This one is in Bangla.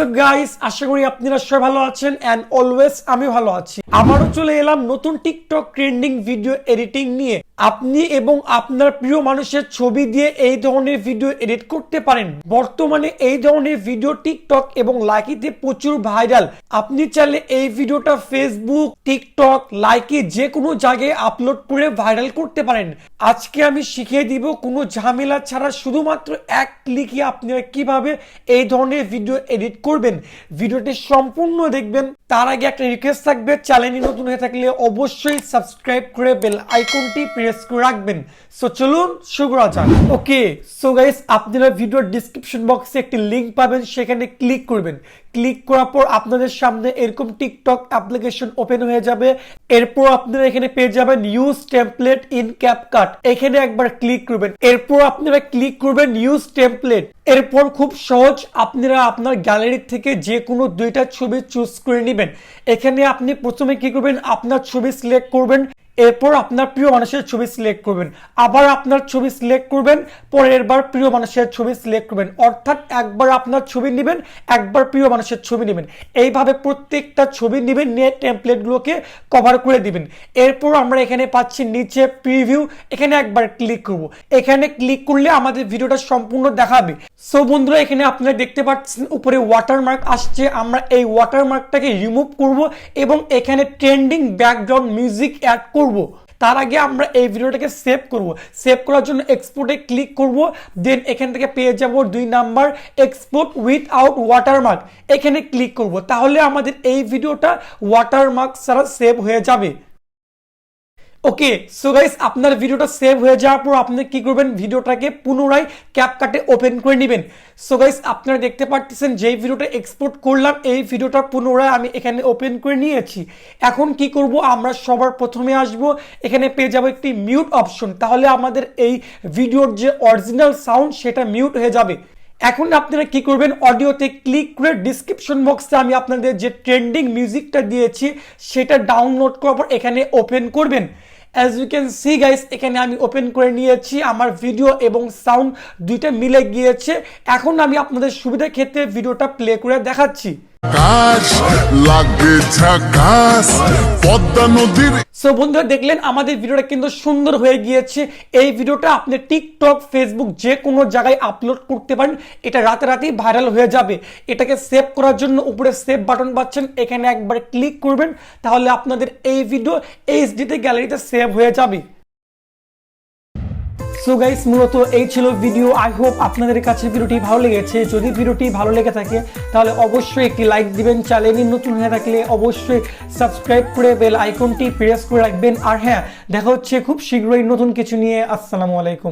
হোয়াটসঅ্যাপ গাইস, আশা করি আপনারা সবাই ভালো আছেন এন্ড অলওয়েজ আমি ভালো আছি। আবারও চলে এলাম নতুন টিকটক ট্রেন্ডিং ভিডিও এডিটিং নিয়ে। আপনি এবং আপনার প্রিয় মানুষের ছবি দিয়ে এই ধরনের ভিডিও এডিট করতে পারেন। বর্তমানে এই ধরনের ভিডিও টিকটক এবং লাইকিতে প্রচুর ভাইরাল। আপনি চাইলে এই ভিডিওটা ফেসবুক, টিকটক, লাইকি যে কোনো জায়গায় আপলোড করে ভাইরাল করতে পারেন। আজকে আমি শিখিয়ে দিব কোনো ঝামেলা ছাড়া শুধুমাত্র এক ক্লিকে আপনারা কিভাবে এই ধরনের ভিডিও এডিট করবেন। ভিডিওটি সম্পূর্ণ দেখবেন। তার আগে একটা রিকোয়েস্ট থাকবে, চ্যানেলে নতুন হয়ে থাকলে অবশ্যই সাবস্ক্রাইব করে বেল আইকনটি প্রেস করে রাখবেন। সো চলুন শুরু করা যাক। ওকে, সো গাইস, আপনারা ভিডিওর ডেসক্রিপশন বক্সে একটি লিংক পাবেন, সেখানে ক্লিক করবেন। ক্লিক করার পর আপনাদের সামনে এরকম টিকটক অ্যাপ্লিকেশন ওপেন হয়ে যাবে। এরপর আপনারা এখানে পেয়ে যাবেন ইউজ টেমপ্লেট ইন ক্যাপকাট, এখানে একবার ক্লিক করবেন। এরপর আপনারা ক্লিক করবেন ইউজ টেমপ্লেট। এরপর খুব সহজ, আপনারা আপনার গ্যালারি থেকে যে কোনো দুইটা ছবি চুজ করে নেবেন। এখানে আপনি প্রথমে কি করবেন, আপনার ছবি সিলেক্ট করবেন, এরপর আপনার প্রিয় মানুষের ছবি সিলেক্ট করবেন, আবার আপনার ছবি সিলেক্ট করবেন, পরের বার প্রিয় মানুষের ছবি সিলেক্ট করবেন। অর্থাৎ একবার আপনার ছবি নেবেন, একবার প্রিয় মানুষের ছবি নেবেন, এইভাবে প্রত্যেকটা ছবি নেবেন, নিয়ে টেমপ্লেটগুলোকে কভার করে দিবেন। এরপর আমরা এখানে পাচ্ছি নিচে প্রিভিউ, এখানে একবার ক্লিক করব। এখানে ক্লিক করলে আমাদের ভিডিওটা সম্পূর্ণ দেখাবে। সো বন্ধুরা, এখানে আপনারা দেখতে পাচ্ছেন উপরে ওয়াটারমার্ক আসছে। আমরা এই ওয়াটারমার্কটাকে রিমুভ করব এবং এখানে ট্রেন্ডিং ব্যাকগ্রাউন্ড মিউজিক অ্যাড করব। তার আগে আমরা এই ভিডিওটাকে সেভ করব। সেভ করার জন্য এক্সপোর্টে ক্লিক করব, দেন এখান থেকে পেয়ে যাব 2 নাম্বার এক্সপোর্ট উইথআউট ওয়াটারমার্ক, এখানে ক্লিক করব। তাহলে আমাদের এই ভিডিওটা ওয়াটারমার্ক ছাড়া সেভ হয়ে যাবে। ওকে, সো গাইস, আপনার ভিডিওটা সেভ হয়ে যাওয়ার পর আপনি কি করবেন, ভিডিওটাকে পুনরায় ক্যাপকাটে ওপেন করে নেবেন। সো গাইস, আপনারা দেখতে পাচ্ছেন যেই ভিডিওটা এক্সপোর্ট করলাম, এই ভিডিওটা পুনরায় আমি এখানে ওপেন করে নিয়েছি। এখন কি করব, আমরা সবার প্রথমে আসব, এখানে পেয়ে যাব একটি মিউট অপশন। তাহলে আমাদের এই ভিডিওর যে অরিজিনাল সাউন্ড সেটা মিউট হয়ে যাবে। এখন আপনারা কি করবেন, অডিওতে ক্লিক করে ডিসক্রিপশন বক্সে আমি আপনাদের যে ট্রেন্ডিং মিউজিকটা দিয়েছি সেটা ডাউনলোড করার পর এখানে ওপেন করবেন। As you can see guys, এখানে আমি ওপেন করে নিয়েছি, আমার ভিডিও এবং সাউন্ড দুইটা মিলে গিয়েছে। এখন আমি আপনাদের সুবিধার ক্ষেত্রে ভিডিওটা প্লে করে দেখাচ্ছি। সো বন্ধুরা, দেখলেন আমাদের ভিডিওটা কিন্তু সুন্দর হয়ে গিয়েছে। এই ভিডিওটা আপনি টিকটক, ফেসবুক যে কোনো জায়গায় আপলোড করতে পারেন। এটা রাতারাতি ভাইরাল হয়ে যাবে। এটাকে সেভ করার জন্য উপরে সেভ বাটন পাচ্ছেন, এখানে একবার ক্লিক করবেন। তাহলে আপনাদের এই ভিডিও এইচডিতে গ্যালারিতে সেভ হয়ে যাবে। সো গাইস, মূলত এই ছিল ভিডিও। আই হোপ আপনাদের কাছে ভিডিওটি ভালো লেগেছে। যদি ভিডিওটি ভালো লেগে থাকে তাহলে অবশ্যই একটি লাইক দিবেন। চ্যানেলে নতুন হয়ে থাকলে অবশ্যই সাবস্ক্রাইব করে বেল আইকনটি প্রেস করে রাখবেন। আর হ্যাঁ, দেখা হচ্ছে খুব শীঘ্রই নতুন কিছু নিয়ে। আসসালামু আলাইকুম।